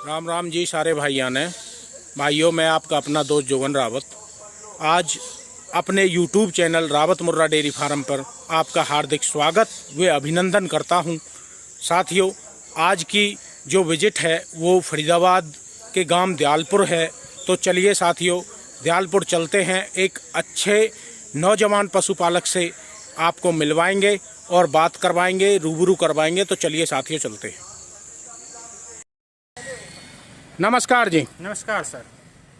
राम राम जी सारे भाइयों, मैं आपका अपना दोस्त जोगन रावत आज अपने YouTube चैनल रावत मुर्रा डेयरी फार्म पर आपका हार्दिक स्वागत व अभिनंदन करता हूं। साथियों, आज की जो विजिट है वो फरीदाबाद के गांव दयालपुर है। तो चलिए साथियों, दयालपुर चलते हैं, एक अच्छे नौजवान पशुपालक से आपको मिलवाएंगे और बात करवाएंगे, रूबरू करवाएंगे। तो चलिए साथियों, चलते हैं। नमस्कार जी। नमस्कार सर।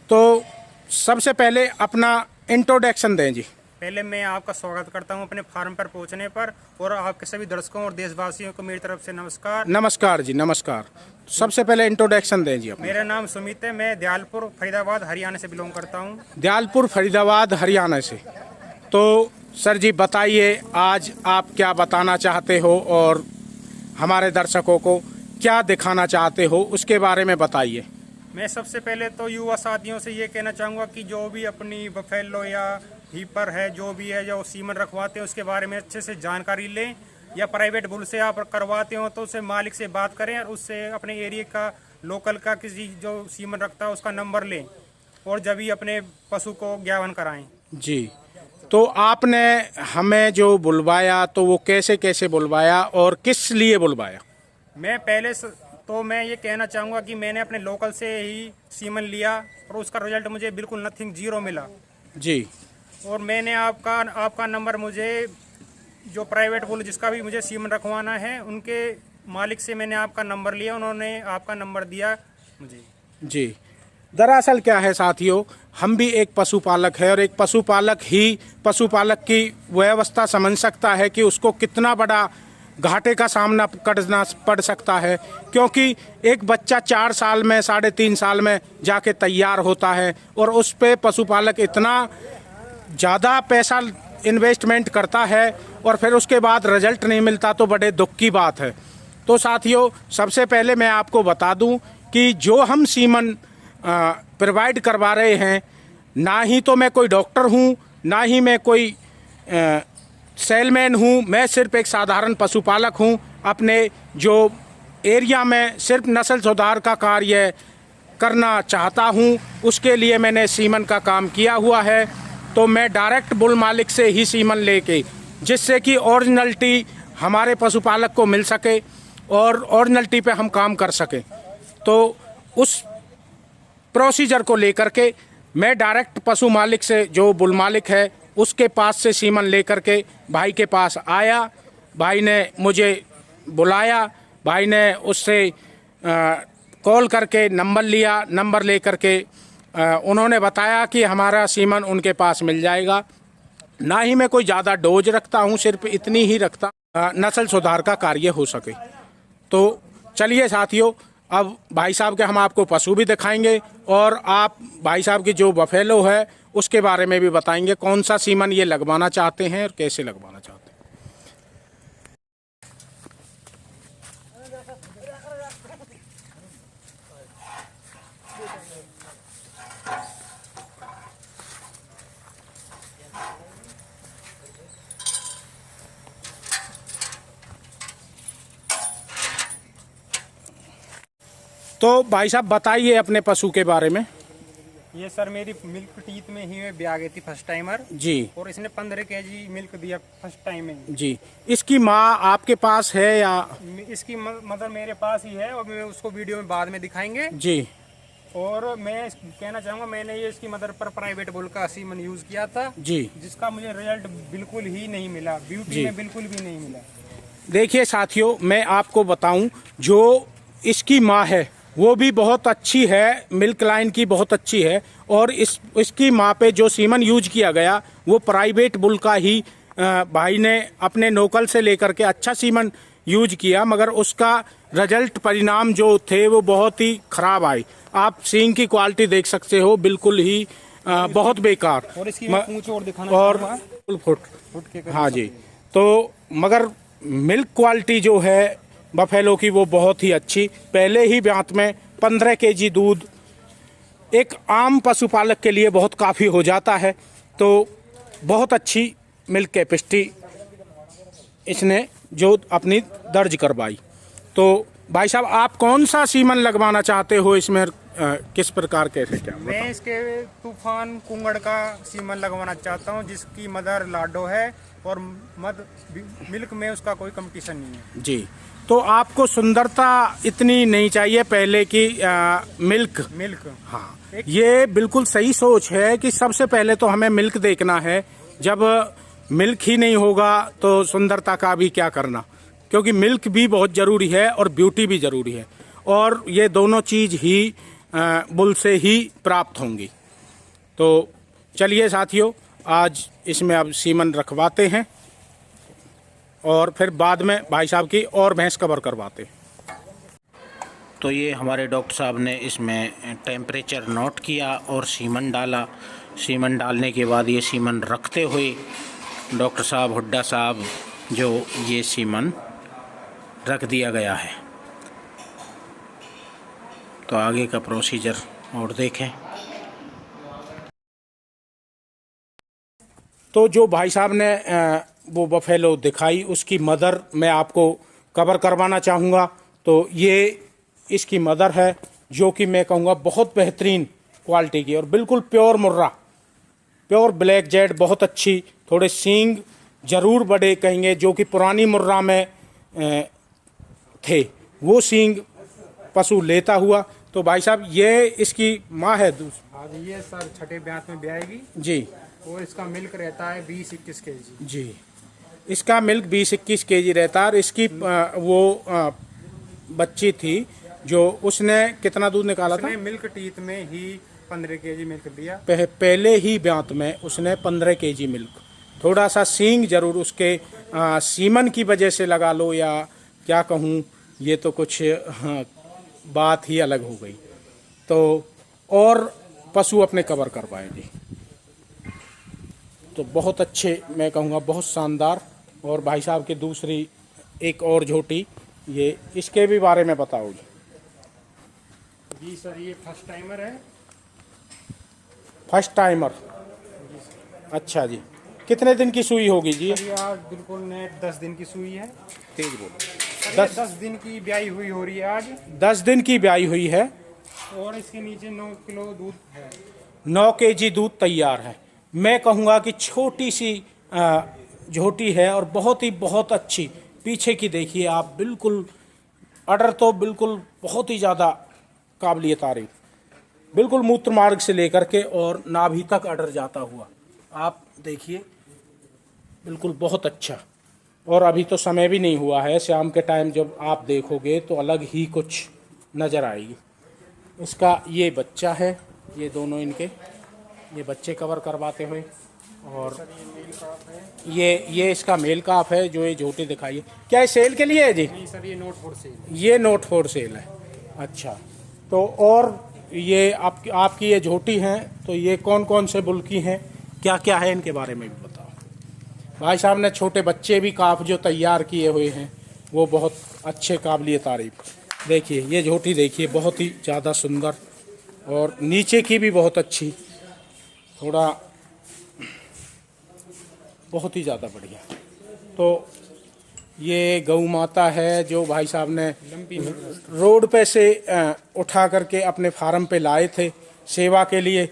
तो सबसे पहले अपना इंट्रोडक्शन दें जी। पहले मैं आपका स्वागत करता हूं अपने फार्म पर पहुंचने पर, और आपके सभी दर्शकों और देशवासियों को मेरी तरफ से नमस्कार। नमस्कार जी, नमस्कार। सबसे पहले इंट्रोडक्शन दें जी अपना। मेरा नाम सुमित है, मैं दयालपुर फरीदाबाद हरियाणा से बिलोंग करता हूं। दयालपुर फरीदाबाद हरियाणा से। तो सर जी बताइए, आज आप क्या बताना चाहते हो और हमारे दर्शकों को क्या दिखाना चाहते हो, उसके बारे में बताइए। मैं सबसे पहले तो युवा साथियों से ये कहना चाहूँगा कि जो भी अपनी बफेलो या हीपर है, जो भी है, जो सीमन रखवाते हैं उसके बारे में अच्छे से जानकारी लें, या प्राइवेट बुल से आप करवाते हो तो उससे मालिक से बात करें और उससे अपने एरिया का, लोकल का किसी जो सीमन रखता है उसका नंबर लें, और जब भी अपने पशु को ज्ञापन कराएं। जी, तो आपने हमें जो बुलवाया तो वो कैसे कैसे बुलवाया और किस लिए बुलवाया? मैं पहले तो मैं ये कहना चाहूँगा कि मैंने अपने लोकल से ही सीमन लिया और उसका रिजल्ट मुझे बिल्कुल नथिंग, जीरो मिला जी। और मैंने आपका नंबर, मुझे जो प्राइवेट बुल जिसका भी मुझे सीमन रखवाना है उनके मालिक से मैंने आपका नंबर लिया, उन्होंने आपका नंबर दिया मुझे। जी, दरअसल क्या है साथियों, हम भी एक पशुपालक है और एक पशुपालक ही पशुपालक की व्यवस्था समझ सकता है कि उसको कितना बड़ा घाटे का सामना करना पड़ सकता है, क्योंकि एक बच्चा 4 साल में, 3.5 साल में जाके तैयार होता है और उस पे पशुपालक इतना ज़्यादा पैसा इन्वेस्टमेंट करता है और फिर उसके बाद रिजल्ट नहीं मिलता, तो बड़े दुख की बात है। तो साथियों, सबसे पहले मैं आपको बता दूं कि जो हम सीमन प्रोवाइड करवा रहे हैं, ना ही तो मैं कोई डॉक्टर हूं, ना ही मैं कोई सेलमैन हूँ, मैं सिर्फ एक साधारण पशुपालक हूँ। अपने जो एरिया में सिर्फ नस्ल सुधार का कार्य करना चाहता हूँ, उसके लिए मैंने सीमन का काम किया हुआ है। तो मैं डायरेक्ट बुल मालिक से ही सीमन लेके, जिससे कि ओरिजिनलिटी हमारे पशुपालक को मिल सके और ओरिजिनलिटी पे हम काम कर सकें, तो उस प्रोसीजर को लेकर के मैं डायरेक्ट पशु मालिक से, जो बुल मालिक है उसके पास से सीमन लेकर के भाई के पास आया। भाई ने मुझे बुलाया, भाई ने उससे कॉल करके नंबर लिया। नंबर लेकर के उन्होंने बताया कि हमारा सीमन उनके पास मिल जाएगा। ना ही मैं कोई ज़्यादा डोज रखता हूँ, सिर्फ इतनी ही रखता नस्ल सुधार का कार्य हो सके। तो चलिए साथियों, अब भाई साहब के हम आपको पशु भी दिखाएंगे और आप भाई साहब की जो बफेलो है उसके बारे में भी बताएंगे, कौन सा सीमन ये लगवाना चाहते हैं और कैसे लगवाना चाहते हैं। तो भाई साहब बताइए अपने पशु के बारे में। ये सर मेरी मिल्क टीथ में ही भी आ गई थी फर्स्ट टाइमर जी, और इसने 15 kg मिल्क दिया फर्स्ट टाइम में जी। इसकी माँ आपके पास है या? इसकी मदर मेरे पास ही है और मैं उसको वीडियो में बाद में दिखाएंगे जी। और मैं कहना चाहूँगा, मैंने ये इसकी मदर पर प्राइवेट बुल का सीमन यूज किया था जी, जिसका मुझे रिजल्ट बिल्कुल ही नहीं मिला, ब्यूटी में बिल्कुल भी नहीं मिला। देखिए साथियों, मैं आपको बताऊं, जो इसकी माँ है वो भी बहुत अच्छी है, मिल्क लाइन की बहुत अच्छी है, और इसकी माँ पे जो सीमन यूज किया गया वो प्राइवेट बुल का ही भाई ने अपने लोकल से लेकर के अच्छा सीमन यूज किया, मगर उसका रिजल्ट, परिणाम जो थे वो बहुत ही खराब आए। आप सींग की क्वालिटी देख सकते हो, बिल्कुल ही बहुत बेकार, और इसकी पूंछ और दिखाना और फुट के। हाँ जी। तो मगर मिल्क क्वालिटी जो है बफेलो की वो बहुत ही अच्छी। पहले ही ब्यात में 15 kg दूध एक आम पशुपालक के लिए बहुत काफ़ी हो जाता है। तो बहुत अच्छी मिल्क कैपेसिटी इसने जो अपनी दर्ज करवाई। तो भाई साहब आप कौन सा सीमन लगवाना चाहते हो इसमें, किस प्रकार कैसे क्या? मैं इसके तूफान कुंगड़ का सीमन लगवाना चाहता हूँ, जिसकी मदर लाडो है और मिल्क में उसका कोई कंपटीशन नहीं है जी। तो आपको सुंदरता इतनी नहीं चाहिए पहले की मिल्क। हाँ, ये बिल्कुल सही सोच है कि सबसे पहले तो हमें मिल्क देखना है। जब मिल्क ही नहीं होगा तो सुंदरता का भी क्या करना, क्योंकि मिल्क भी बहुत ज़रूरी है और ब्यूटी भी ज़रूरी है, और ये दोनों चीज़ ही बुल से ही प्राप्त होंगी। तो चलिए साथियों, आज इसमें अब सीमन रखवाते हैं और फिर बाद में भाई साहब की और भैंस कवर करवाते हैं। तो ये हमारे डॉक्टर साहब ने इसमें टेम्परेचर नोट किया और सीमन डाला। सीमन डालने के बाद ये सीमन रखते हुए डॉक्टर साहब हुड्डा साहब जो ये सीमन रख दिया गया है। तो आगे का प्रोसीजर और देखें। तो जो भाई साहब ने वो बफेलो दिखाई, उसकी मदर मैं आपको कवर करवाना चाहूँगा। तो ये इसकी मदर है, जो कि मैं कहूँगा बहुत बेहतरीन क्वालिटी की और बिल्कुल प्योर मुर्रा, प्योर ब्लैक जेड, बहुत अच्छी। थोड़े सींग जरूर बड़े कहेंगे, जो कि पुरानी मुर्रा में थे, वो सींग पशु लेता हुआ। तो भाई साहब ये इसकी माँ है। आज ये सर छठे ब्यात में ब्याएगी जी। और इसका मिल्क रहता है 20-21 kg जी, इसका मिल्क 20-21 kg रहता है। और इसकी बच्ची थी जो उसने कितना दूध निकाला था? मिल्क टीथ में ही 15 kg मिल्क दिया। पहले ही ब्यात में उसने 15 kg मिल्क। थोड़ा सा सींग जरूर उसके सीमन की वजह से लगा लो या क्या कहूँ, ये तो कुछ बात ही अलग हो गई। तो और पशु अपने कवर करवाएं जी। तो बहुत अच्छे, मैं कहूँगा बहुत शानदार। और भाई साहब की दूसरी एक और झोटी, ये इसके भी बारे में बताओ जी। सर ये फर्स्ट टाइमर है। फर्स्ट टाइमर, अच्छा जी। कितने दिन की सुई होगी जी? ये आज बिल्कुल नेट 10 दिन की सुई है। तेज बोलो। 10 दिन की ब्याई हुई हो रही है आज। 10 दिन की ब्याई हुई है और इसके नीचे 9 किलो दूध है। 9 kg दूध तैयार है। मैं कहूँगा कि छोटी सी झोटी है और बहुत अच्छी। पीछे की देखिए आप, बिल्कुल अडर तो बिल्कुल बहुत ही ज़्यादा काबिलिय तारीफ, बिल्कुल मूत्र मार्ग से लेकर के और नाभि तक अडर जाता हुआ आप देखिए, बिल्कुल बहुत अच्छा। और अभी तो समय भी नहीं हुआ है, शाम के टाइम जब आप देखोगे तो अलग ही कुछ नज़र आएगी। इसका ये बच्चा है, ये दोनों इनके ये बच्चे कवर करवाते हुए। और ये इसका मेल काफ है जो ये झोटी दिखाई है। क्या ये सेल के लिए है जी? नहीं सर, ये नोट फॉर सेल। ये नोट फॉर सेल है, अच्छा। तो और ये आपकी ये झोटी हैं, तो ये कौन कौन से बुल की हैं, क्या क्या है, इनके बारे में भी बताओ। भाई साहब ने छोटे बच्चे भी काफ जो तैयार किए हुए हैं, वो बहुत अच्छे काबिलिय तारीफ। देखिए ये झोटी देखिए, बहुत ही ज़्यादा सुंदर और नीचे की भी बहुत अच्छी, थोड़ा बहुत ही ज़्यादा बढ़िया। तो ये गौ माता है जो भाई साहब ने रोड पे से उठा करके अपने फार्म पे लाए थे सेवा के लिए,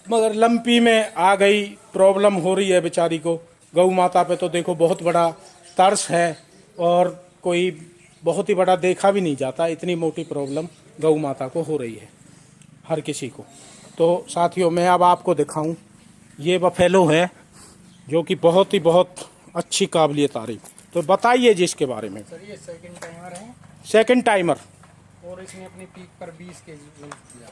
मगर लंपी में आ गई, प्रॉब्लम हो रही है बेचारी को। गौ माता पे तो देखो बहुत बड़ा तरस है और कोई बहुत ही बड़ा देखा भी नहीं जाता, इतनी मोटी प्रॉब्लम गौ माता को हो रही है हर किसी को। तो साथियों मैं अब आपको दिखाऊं, ये बफेलो है जो कि बहुत अच्छी काबिलियत तारीफ। तो बताइए जी इसके बारे में। सर ये सेकंड टाइमर है। सेकंड टाइमर, और इसने अपनी पीक पर 20 kg दूध दिया।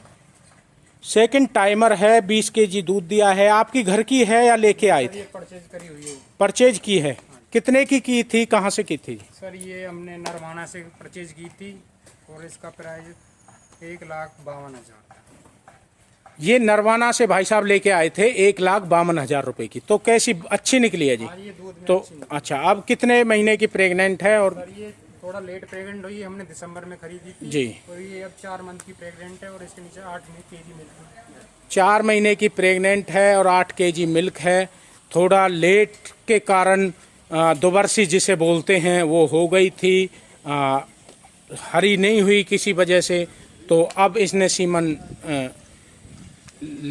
सेकंड टाइमर है, 20 kg दूध दिया है। आपकी घर की है या लेके आए थे? ये परचेज करी हुई है। परचेज की है। कितने की थी, कहाँ से की थी? सर ये हमने नरवाना से परचेज की थी और इसका प्राइस 1,52,000। ये नरवाना से भाई साहब लेके आए थे 1,52,000 रुपए की। तो कैसी, अच्छी निकली है जी? ये दूध में तो अच्छी निकली। अच्छा, अब कितने महीने की प्रेग्नेंट है? और सर ये थोड़ा लेट प्रेग्नेंट हुई, हमने दिसंबर में खरीदी थी जी। और ये अब 4 मंथ की प्रेग्नेंट है और इसके नीचे 8 kg मिल्क है। 4 महीने की प्रेग्नेंट है और 8 kg मिल्क है। थोड़ा लेट के कारण दुबरसी जिसे बोलते हैं वो हो गई थी। हरी नहीं हुई किसी वजह से, तो अब इसने सीमन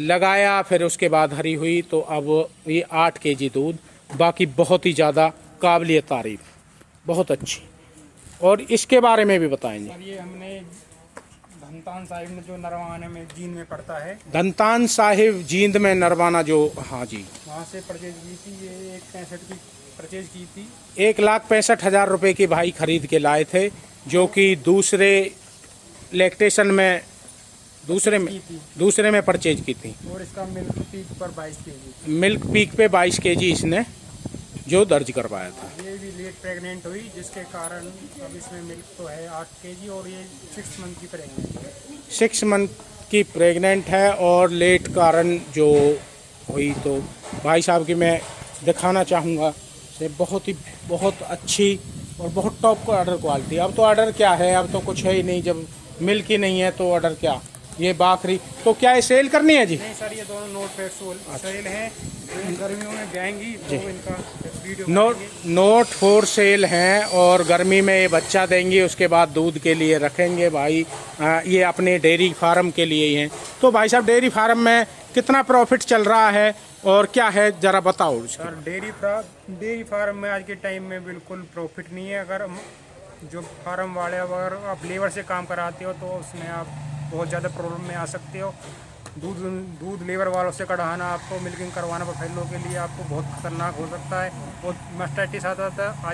लगाया, फिर उसके बाद हरी हुई, तो अब ये 8 केजी दूध, बाकी बहुत ही ज़्यादा काबिल तारीफ़, बहुत अच्छी। और इसके बारे में भी बताएंगे। सर ये हमने धनतान साहिब में जो नरवाने में जींद में पड़ता है, धनतान साहिब जींद में नरवाना जो, हाँ जी, वहाँ से परचेज की थी। ये 165 की परचेज की थी। 1,65,000 रुपये की भाई खरीद के लाए थे, जो कि दूसरे लैक्टेशन में दूसरे में परचेज की थी। और इसका मिल्क पीक पर 22 केजी, मिल्क पीक पे 22 केजी इसने जो दर्ज करवाया था। ये भी लेट प्रेग्नेंट हुई, जिसके कारण अब इसमें मिल्क तो है 8 केजी, और ये 6 मंथ की प्रेग्नेंट है। 6 मंथ की प्रेग्नेंट है और लेट कारण जो हुई, तो भाई साहब की मैं दिखाना चाहूँगा से बहुत अच्छी और बहुत टॉप का ऑर्डर क्वालिटी। अब तो ऑर्डर क्या है, अब तो कुछ है ही नहीं, जब मिल्क ही नहीं है तो ऑर्डर क्या। ये बाकरी तो क्या है, सेल करनी है जी? नहीं सर, ये दोनों नोट पे सेल हैं। गर्मियों में जाएंगी तो इनका वीडियो नोट फॉर सेल हैं, और गर्मी में ये बच्चा देंगी, उसके बाद दूध के लिए रखेंगे भाई। ये अपने डेयरी फार्म के लिए ही हैं। तो भाई साहब, डेयरी फार्म में कितना प्रॉफिट चल रहा है और क्या है, ज़रा बताओ। सर डेयरी फार्म में आज के टाइम में बिल्कुल प्रॉफिट नहीं है। अगर जो फार्म वाले, अगर आप लेबर से काम कराते हो तो उसमें आप बहुत ज़्यादा प्रॉब्लम में आ सकते हो। दूध लेबर वालों से कढ़ाना, आपको मिल्किंग करवाना बफेलो के लिए आपको बहुत खतरनाक हो सकता है। वो मास्टाइटिस आ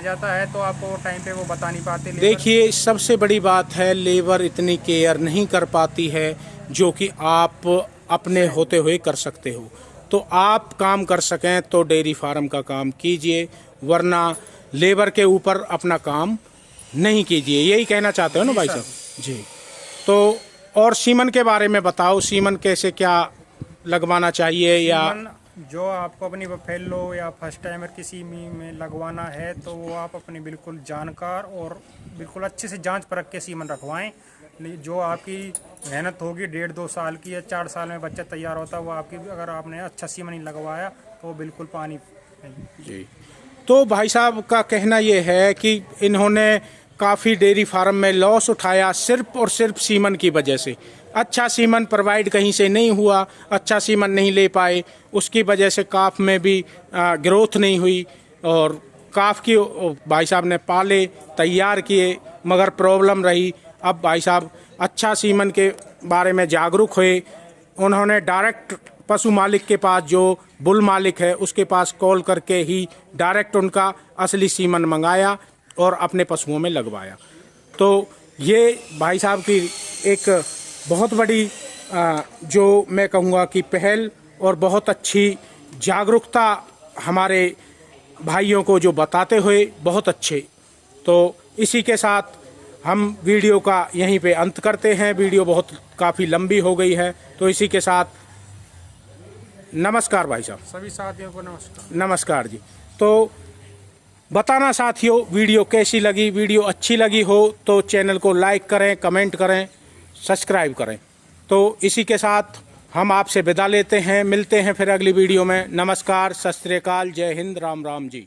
जाता है, तो आपको टाइम पे वो बता नहीं पाते। देखिए, सबसे बड़ी बात है, लेबर इतनी केयर नहीं कर पाती है जो कि आप अपने होते हुए कर सकते हो। तो आप काम कर सकें तो डेयरी फार्म का काम कीजिए, वरना लेबर के ऊपर अपना काम नहीं कीजिए। यही कहना चाहते हो ना भाई साहब जी? तो और सीमन के बारे में बताओ, सीमन कैसे क्या लगवाना चाहिए, या जो आपको अपनी बफेलो या फर्स्ट टाइमर किसी में लगवाना है तो वो आप अपने बिल्कुल जानकार और बिल्कुल अच्छे से जांच परख के सीमन रखवाएं। जो आपकी मेहनत होगी 1.5-2 साल की या 4 साल में बच्चा तैयार होता है, वो आपकी, अगर आपने अच्छा सीमन नहीं लगवाया तो वो बिल्कुल पानी जी। तो भाई साहब का कहना ये है कि इन्होंने काफ़ी डेयरी फार्म में लॉस उठाया सिर्फ और सिर्फ सीमन की वजह से। अच्छा सीमन प्रोवाइड कहीं से नहीं हुआ, अच्छा सीमन नहीं ले पाए, उसकी वजह से काफ में भी ग्रोथ नहीं हुई, और काफ की भाई साहब ने पाले, तैयार किए, मगर प्रॉब्लम रही। अब भाई साहब अच्छा सीमन के बारे में जागरूक हुए, उन्होंने डायरेक्ट पशु मालिक के पास, जो बुल मालिक है उसके पास कॉल करके ही डायरेक्ट उनका असली सीमन मंगाया और अपने पशुओं में लगवाया। तो ये भाई साहब की एक बहुत बड़ी जो मैं कहूँगा कि पहल और बहुत अच्छी जागरूकता हमारे भाइयों को जो बताते हुए बहुत अच्छे। तो इसी के साथ हम वीडियो का यहीं पे अंत करते हैं। वीडियो बहुत काफ़ी लंबी हो गई है, तो इसी के साथ नमस्कार भाई साहब। सभी साथियों को नमस्कार। नमस्कार जी। तो बताना साथियों, वीडियो कैसी लगी। वीडियो अच्छी लगी हो तो चैनल को लाइक करें, कमेंट करें, सब्सक्राइब करें। तो इसी के साथ हम आपसे विदा लेते हैं, मिलते हैं फिर अगली वीडियो में। नमस्कार, सत श्री अकाल, जय हिंद, राम राम जी।